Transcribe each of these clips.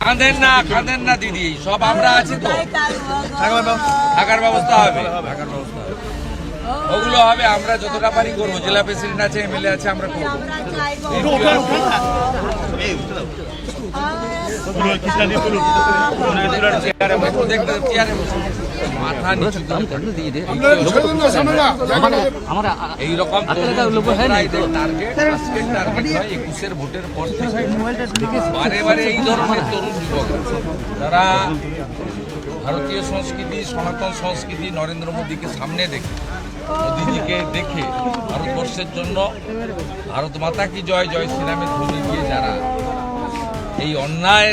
কাঁদেন না দিদি, সব আমরা আছি তো, থাকার ব্যবস্থা হবে, ওগুলো হবে, আমরা যতটা পারি করবো। জেলা প্রেসিডেন্ট আছে, এমএলএ আছে, আমরা করবো। মাথা নিচু এইরকম একুশের ভোটের পর থেকে বারে এই ধরনের তরুণ যুবক যারা ভারতীয় সংস্কৃতি, সনাতন সংস্কৃতি, নরেন্দ্র মোদীকে সামনে দেখে, মোদীজিকে দেখে ভারতবর্ষের জন্য ভারত মাতা কি জয়, জয় শ্রীরামের ধ্বনি দিয়ে যারা এই অন্যায়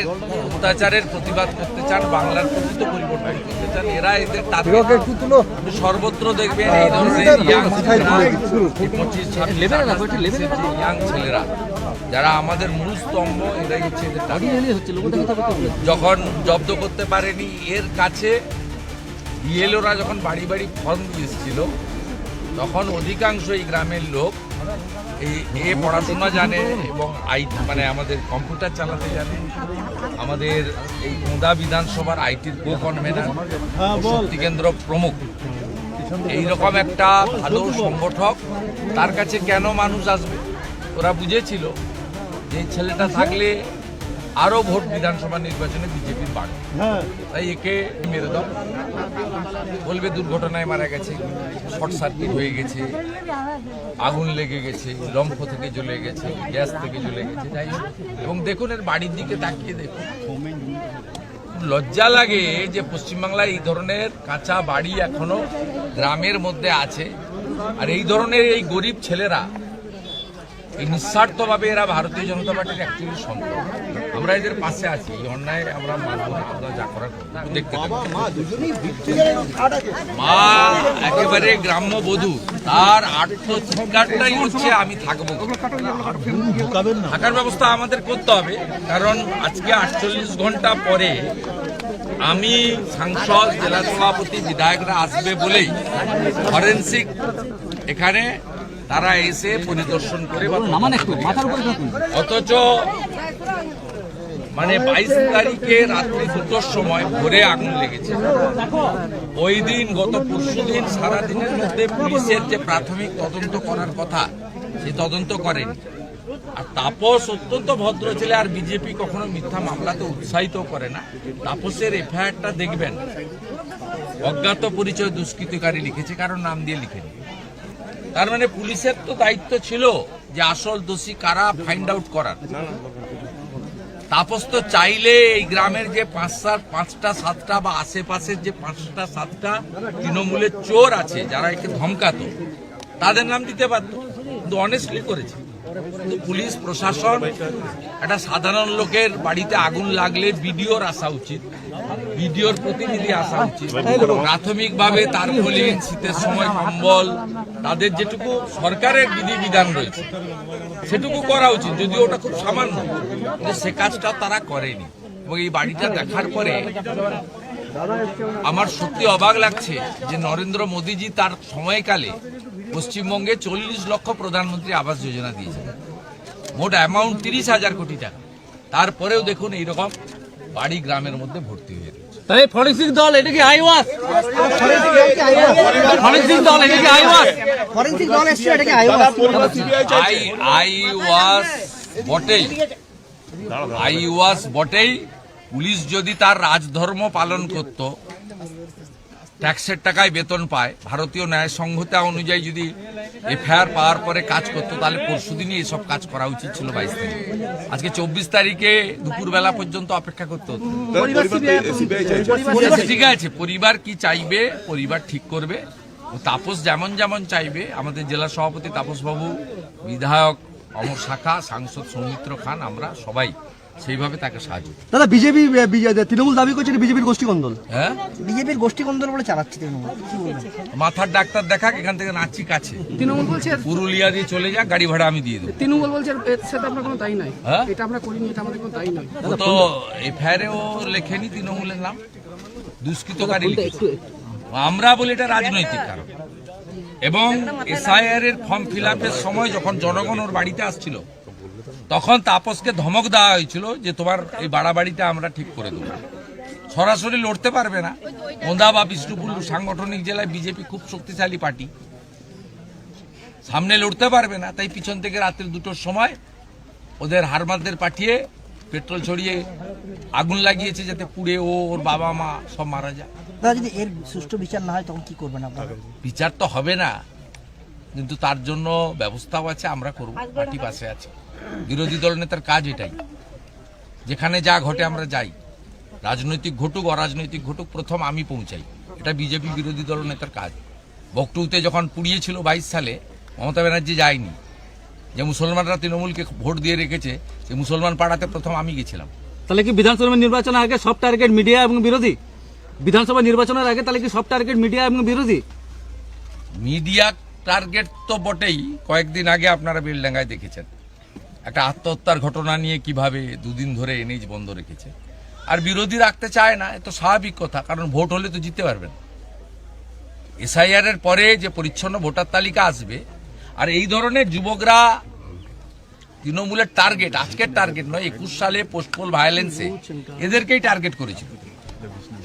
অত্যাচারের প্রতিবাদ করতে চান, বাংলার প্রকৃত পরিবর্তন করতে চান, এরা এদের সর্বত্র দেখবেন এই ধরনের ইয়াং ছেলেরা যারা আমাদের মূল স্তম্ভ, এরাই হচ্ছে এদের। যখন জব্দ করতে পারেনি এর কাছে বিএলওরা যখন বাড়ি বাড়ি ফর্ম দিয়ে এসেছিল, তখন অধিকাংশ এই গ্রামের লোক এ পড়াশোনা জানে এবং মানে আমাদের কম্পিউটার চালাতে জানে, আমাদের এই মোদা বিধানসভার আইটির কো কনভেনার, শক্তি কেন্দ্র প্রমুখ, এইরকম একটা ভালো সংগঠক, তার কাছে কেন মানুষ আসবে? ওরা বুঝেছিল যে ছেলেটা থাকলে আরো ভোট বিধানসভা নির্বাচনে বিজেপির বাড়বে, তাই একে মেরে দাও, বলবে দুর্ঘটনায় মারা গেছে, শর্ট সার্কিট হয়ে গেছে, আগুন লেগে গেছে, লম্ফ থেকে জ্বলে গেছে, গ্যাস থেকে জ্বলে গেছে, যাই হোক। এবং দেখুন এর বাড়ির দিকে তাকিয়ে দেখুন, লজ্জা লাগে যে পশ্চিমবাংলায় এই ধরনের কাঁচা বাড়ি এখনো গ্রামের মধ্যে আছে, আর এই ধরনের এই গরিব ছেলেরা এই নিঃস্বার্থভাবে এরা ভারতীয় জনতা পার্টির অ্যাকচুয়ালি সন্তান। আমরা এদের পাশে আছি, এই অন্যায় আমরা মানব না, আমরা যা করার দেখতে পাবো। মা একেবারে গ্রাম্য বধূ, তার আত্মচিৎকারটাই হচ্ছে আমি থাকবো, থাকার ব্যবস্থা আমাদের করতে হবে। কারণ আজকে 48 ঘন্টা পরে আমি সাংসদ, জেলা সভাপতি, বিধায়করা আসবে বলেই ফরেন্সিক এখানে তারা এসে পরিদর্শন করে, অথচ মানে 22 তারিখে রাত্রি 2টোর সময় ভোরে আগুন লেগেছে। ওই দিন গত পরশুদিন সারাদিনের মধ্যে পুলিশের যে প্রাথমিক তদন্ত করার কথা, সে তদন্ত করেনি। আর তাপস অত্যন্ত ভদ্র ছেলে, আর বিজেপি কখনো মিথ্যা মামলাতে উৎসাহিত করে না। তাপসের এফআইআরটা দেখবেন, অজ্ঞাত পরিচয় দুষ্কৃতকারী লিখেছে, কারণ নাম দিয়ে লিখেনি। তার মানে পুলিশের তো দায়িত্ব ছিল যে আসল দোষী কারা ফাইন্ড আউট করার। তাপস তো চাইলে এই গ্রামের যে 5টা 7টা বা আশেপাশের যে 5টা 7টা তৃণমূলের চোর আছে যারা একে ধমকাতো, তাদের নাম দিতে পারত, কিন্তু অনেস্টলি করেছে। কিন্তু পুলিশ প্রশাসন, একটা সাধারণ লোকের বাড়িতে আগুন লাগলে বিডিওর আসা উচিত, বিডিওর প্রতিনিধি আসা উচিত, প্রাথমিকভাবে তার ফলে শীতের সময় কম্বল, তাদের যেটুকু সরকারের বিধিবিধান রয়েছে সেটুকু করা উচিত, যদিও ওটা খুব সামান্য, কিন্তু সে কাজটা তারা করেনি। এবং এই বাড়িটা দেখার পরে আমার সত্যি অবাক লাগছে যে নরেন্দ্র মোদীজি তার সময়কালে পশ্চিমবঙ্গে 40 লক্ষ প্রধানমন্ত্রী আবাস যোজনা দিয়েছেন, মোট অ্যামাউন্ট 30,000 কোটি টাকা। তারপরেও দেখুন এইরকম বাড়ি গ্রামের মধ্যে ভর্তি হয়ে রয়েছে। তাই ফরেন্সিক দল এটা কি আইওয়াস? ফরেন্সিক দল এটা কি আইওয়াস? ফরেন্সিক দল এসেছে, এটা কি আইওয়াস? আইওয়াস বটেই, আইওয়াস বটেই। পুলিশ যদি তার রাজধর্ম পালন করত, ট্যাক্সের টাকায় বেতন পায়, ভারতীয় ন্যায় সংহিতা অনুযায়ী যদি এফআইআর পাওয়ার পরে কাজ করতো, তাহলে পরশুদিনই এসব কাজ করা উচিত ছিল। 22 তারিখ, আজকে 24 তারিখে দুপুরবেলা পর্যন্ত অপেক্ষা করতে হতো। ঠিক আছে, পরিবার কি চাইবে পরিবার ঠিক করবে। তাপস যেমন যেমন চাইবে, আমাদের জেলা সভাপতি তাপস বাবু, বিধায়ক অমর শাখা, সাংসদ সৌমিত্র খান, আমরা সবাই সেইভাবে তাকে সাহায্য। দাদা, বিজেপি তৃণমূল দাবি করছে বিজেপির গোষ্ঠী কন্দল। হ্যাঁ, বিজেপির গোষ্ঠী কন্দল বলে চালাচ্ছে তৃণমূল। মাথার ডাক্তার দেখাক, এখান থেকে নাচি কাছে। তৃণমূল বলছে পুরুলিয়া দিয়ে চলে যা, গাড়ি ভাড়া আমি দিয়ে দেবো। তৃণমূল বলছে এর সাথে আপনার কোনো দায়ী নাই, হ্যাঁ, এটা আমরা করিনি, এটা আমাদের কোনো দায়ী নয়। তো এফআইআরেও লেখেনি তৃণমূলের নাম, দুষ্কৃতকারী লিখেছে। আমরা বলি এটা রাজনৈতিক কারণ। এবং এসআইআর এর ফর্ম ফিল আপের সময় যখন জনগণ ওর বাড়িতে আসছিল, তখন তাপসকে ধমক দেওয়া হয়েছিল যে তোমার এই বাড়াবাড়িটা আমরা ঠিক করে দেবো। সরাসরি লড়তে পারবে না। ওন্দা বা বিষ্ণুপুর সাংগঠনিক জেলায় বিজেপি খুব শক্তিশালী পার্টি, সামনে লড়তে পারবে না, তাই পিছন থেকে রাত্রি 2টোর সময় ওদের হারমারদের পাঠিয়ে পেট্রোল ছড়িয়ে আগুন লাগিয়েছে যাতে পুড়ে ওর বাবা মা সব মারা যায়। দাদা, যদি এর সুষ্ঠু বিচার না হয় তখন কি করবেন আপনারা? বিচার তো হবে না, কিন্তু তার জন্য ব্যবস্থাও আছে, আমরা করব, পার্টি পাশে আছে। বিরোধী দল নেতার কাজ এটাই, যেখানে যা ঘটে আমরা যাই, রাজনৈতিক ঘটুক অরাজনৈতিক ঘটুক, প্রথম আমি পৌঁছাই। এটা বিজেপি বিরোধী দল নেতার কাজ। বকটুতে যখন পুড়িয়েছিল 22 সালে, মমতা ব্যানার্জি যায়নি। যে মুসলমানরা তৃণমূলকে ভোট দিয়ে রেখেছে, সেই মুসলমান পাড়াতে প্রথম আমি গেছিলাম। তাহলে কি বিধানসভা নির্বাচনের আগে সব টার্গেট মিডিয়া এবং বিরোধী? বিধানসভা নির্বাচনের আগে তাহলে কি সব টার্গেট মিডিয়া এবং বিরোধী? মিডিয়া টার্গেট তো বটেই। কয়েকদিন আগে আপনারা বেলডাঙ্গায় দেখেছেন একটা আত্মহত্যার ঘটনা নিয়ে কিভাবে 2 দিন ধরে এনএইচ বন্ধ রেখেছে। আর বিরোধী রাখতে চায় না, এ তো স্বাভাবিক কথা, কারণ ভোট হলে তো জিততে পারবেন। এসআইআর এর পরে যে পরিচ্ছন্ন ভোটার তালিকা আসবে, আর এই ধরনের যুবকরা তৃণমূলের টার্গেট, আজকের টার্গেট নয়, 21 সালে পোস্টপোল ভায়োলেন্সে এদেরকেই টার্গেট করেছিল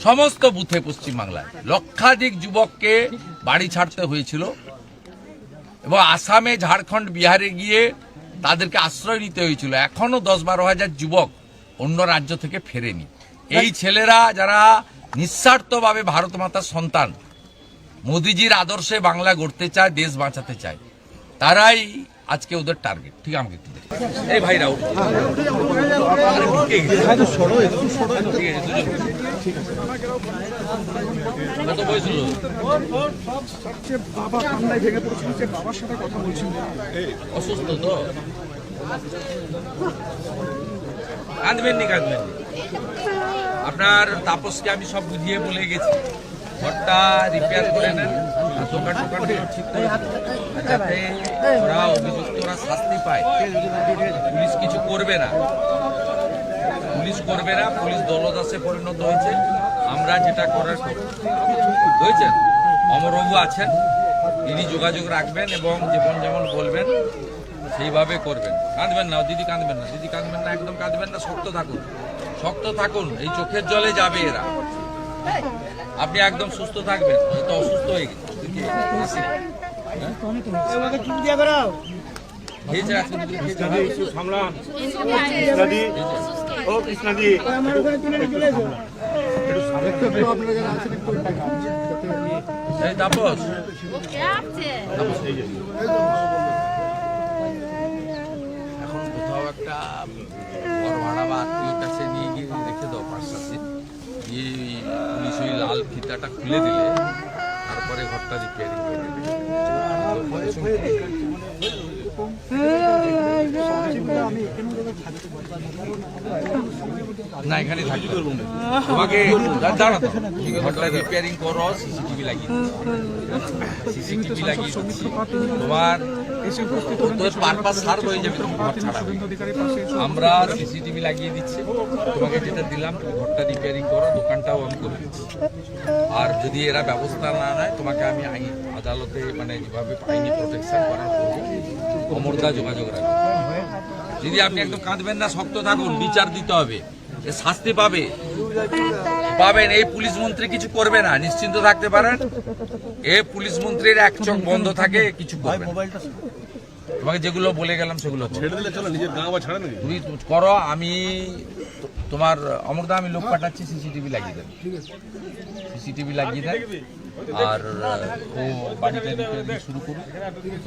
সমস্ত বুথে পশ্চিমবাংলায়। লক্ষাধিক যুবককে বাড়ি ছাড়তে হয়েছিল এবং আসামে, ঝাড়খণ্ড, বিহারে গিয়ে তাদেরকে আশ্রয় নিতে হয়েছিল। এখনো 10-12 হাজার যুবক অন্য রাজ্য থেকে ফেরেনি। এই ছেলেরা যারা নিঃস্বার্থভাবে ভারত মাতার সন্তান, মোদিজির আদর্শে বাংলা গড়তে চায়, দেশ বাঁচাতে চায়, তারাই আজকে ওদের টার্গেট। ঠিক আমাকে এই ভাইরা কত বয়স হলো? অসুস্থ তো, কাঁদবেন নি। আপনার তাপসকে আমি সব বুঝিয়ে বলে গেছি, ঘরটা রিপেয়ার করে নেন, দোকান ঠিক করে যাতে ওরা অভিযুক্তরা শাস্তি পায়। পুলিশ কিছু করবে না, পুলিশ দলদাসে পরিণত হয়েছে। আমরা যেটা করার হয়েছেন, অমরবাবু আছেন, তিনি যোগাযোগ রাখবেন এবং যেমন বলবেন সেইভাবে করবেন। কাঁদবেন না দিদি, কাঁদবেন না দিদি, কাঁদবেন না, একদম কাঁদবেন না, শক্ত থাকুন। এই চোখের জলে যাবে এরা। আপনি একদম সুস্থ থাকবেন, হয়তো অসুস্থ হয়ে গেছে। তাপস এখন কোথাও একটা ঘর ভাড়া বা আত্মীয়র কাছে নিয়ে গিয়ে রেখে দাও, পাশাপাশি গিয়ে পুলিশ ওই লাল ফিতাটা খুলে দিলে তারপরে ঘরটা রিপেয়ারিং করে দেবে। না, এখানে থাকবে তোমাকে দাঁড়াতো, ঘরটা রিপেয়ারিং করো, সিসিটিভি লাগিয়ে দিচ্ছি। তোমার পারপাস সার্ভ হয়ে যাবে, ঘর ছাড়া আমরা সিসিটিভি লাগিয়ে দিচ্ছি। তোমাকে যেটা দিলাম, তুমি ঘরটা রিপেয়ারিং করো, দোকানটাও আমি করে দিচ্ছি। আর যদি এরা ব্যবস্থা না নেয়, তোমাকে আমি আদালতে মানে যেভাবে আইনি প্রোটেকশন করার করবো, অমরদা যোগাযোগ রাখবে। যদি আপনি একদম কাঁদবেন না, শক্ত থাকুন, বিচার দিতে হবে, শাস্তি পাবেন। এই পুলিশ মন্ত্রী কিছু করবে না, নিশ্চিন্ত থাকতে পারেন। এই পুলিশ মন্ত্রীর এক চোখ বন্ধ থাকে, কিছু করবে না। তোমাকে যেগুলো বলে গেলাম সেগুলো তুমি করো। আমি তোমার অমরদা, আমি লোক পাঠাচ্ছি, সিসিটিভি লাগিয়ে দেন, আর ও বাড়িটা রিপেয়ারিং শুরু করুন,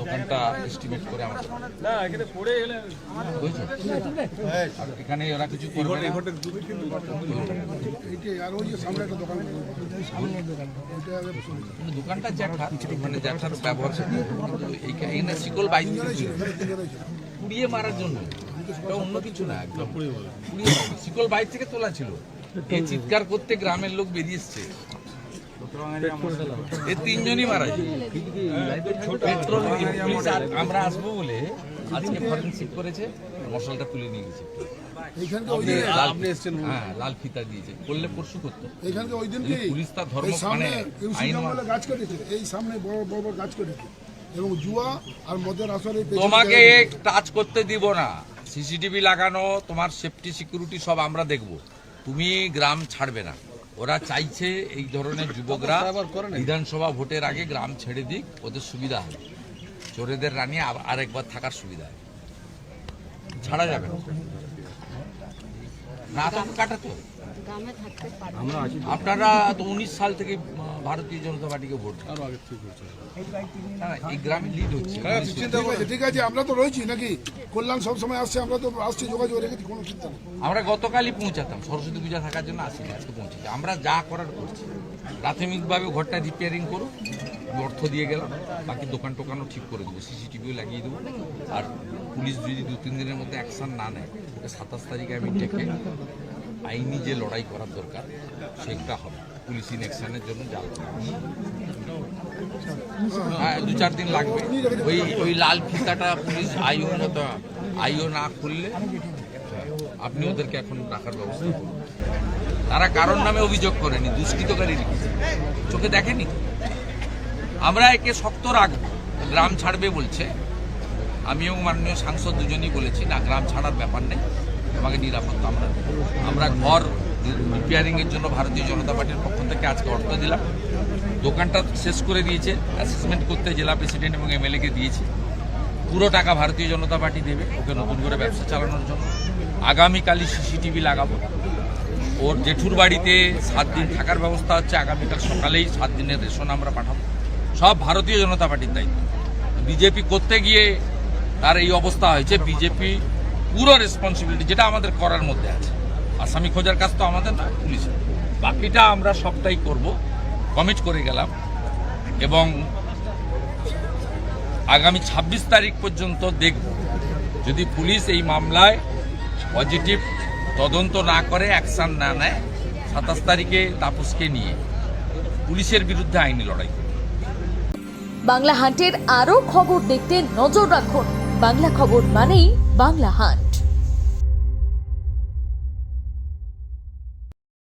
দোকানটা এস্টিমেট করে আমাকে বুঝছো। এখানে ওরা কিছু করবে না। দোকানটা জ্যাঠা, মানে জ্যাঠার ব্যবহার, এখানে শিকল বাইক পুড়িয়ে মারার জন্য, অন্য কিছু না, একদম শিকল বাইক থেকে তোলা ছিল। এই চিৎকার করতে গ্রামের লোক বেরিয়ে এসছে, এই 3 জনই মারা যায়। পেট্রোল আমরা আসবো বলে আজকে ফরেনসিক করেছে, মশলাটা তুলে নিয়ে গেছে। লাল ফিতা দিয়েছে, করলে পরশু করতো। পুলিশ তার ধর্ম মানে আইন গাছ কেটেছে, এই সামনে বড় বড় গাছ কেটেছে এবং জুয়া আর মদের আসরে তোমাকে টাচ করতে দিব না। সিসিটিভি লাগানো, তোমার সেফটি সিকিউরিটি সব আমরা দেখব, তুমি গ্রাম ছাড়বে না। ওরা চাইছে এই ধরনের যুবকরা বিধানসভা ভোটের আগে গ্রাম ছেড়ে দিক, ওদের সুবিধা হবে, চোরেদের রানী আরেকবার থাকার সুবিধা হবে। ছাড়া যাবে না, না তো কাটাতে হবে। আপনারা তো 19 সাল থেকে ভারতীয় জনতা পার্টিকে ভোট দেন। এই গ্রামে লিড হচ্ছে। ঠিক আছে, আমরা তো রয়েছি নাকি, কল্যাণ সবসময় আসছে, আমরা তো আসছি, যোগাযোগ রেখেছি, কোনো চিন্তা নেই। আমরা গতকালই পৌঁছাতাম, সরস্বতী পূজা থাকার জন্য আসিনি, আজকে পৌঁছেছি। আমরা যা করার করছি, প্রাথমিকভাবে ঘরটা রিপেয়ারিং করো, অর্থ দিয়ে গেলাম, বাকি দোকান টোকানও ঠিক করে দেবো, সিসিটিভিও লাগিয়ে দেবো। আর পুলিশ যদি 2-3 দিনের মধ্যে অ্যাকশন না নেয়, 27 তারিখে আমি ডেকে আইনি যে লড়াই করার দরকার সেটা হবে, পুলিশ ইন অ্যাকশনের জন্য জাল। 2-4 দিন লাগবে। ওই লাল ফিতাটা পুলিশ আইও না খুললে আপনি ওদেরকে এখন রাখার ব্যবস্থা করুন। তারা কারোর নামে অভিযোগ করেনি, দুষ্কৃতকারী লিখেছে, চোখে দেখেনি। আমরা একে শক্ত রাখবো। গ্রাম ছাড়বে বলছে, আমিও মাননীয় সাংসদ দুজনই বলেছি না, গ্রাম ছাড়ার ব্যাপার নেই, আমাকে নিরাপত্তা আমরা ঘর রিপেয়ারিং এর জন্য ভারতীয় জনতা পার্টির পক্ষ থেকে আজকে অর্থ দিলাম। দোকানটা শেষ করে দিয়েছে, অ্যাসেসমেন্ট করতে জেলা প্রেসিডেন্ট এবং এমএলএ কে দিয়েছি। পুরো টাকা ভারতীয় জনতা পার্টি দেবে ওকে নতুন করে ব্যবসা চালানোর জন্য। আগামীকালই সিসিটিভি লাগাবো। ওর জেঠুর বাড়িতে 7 দিন থাকার ব্যবস্থা হচ্ছে, আগামীকাল সকালেই 7 দিনের রেশন আমরা পাঠাবো। সব ভারতীয় জনতা পার্টির দায়িত্ব। বিজেপি করতে গিয়ে তার এই অবস্থা হয়েছে। বিজেপি পুরো রেসপন্সিবিলিটি, যেটা আমাদের করার মধ্যে আছে, আসামি খোঁজার কাজ তো আমাদের না, পুলিশের। বাকিটা আমরা সবটাই করব, কমিট করে গেলাম। এবং আগামী 26 তারিখ পর্যন্ত দেখব, যদি পুলিশ এই মামলায় পজিটিভ তদন্ত না করে, অ্যাকশন না নেয়, 27 তারিখে তাপসকে নিয়ে পুলিশের বিরুদ্ধে আইনি লড়াই। বাংলা হান্টের আরও খবর দেখতে নজর রাখুন। বাংলা খবর মানেই বাংলা হান্ট।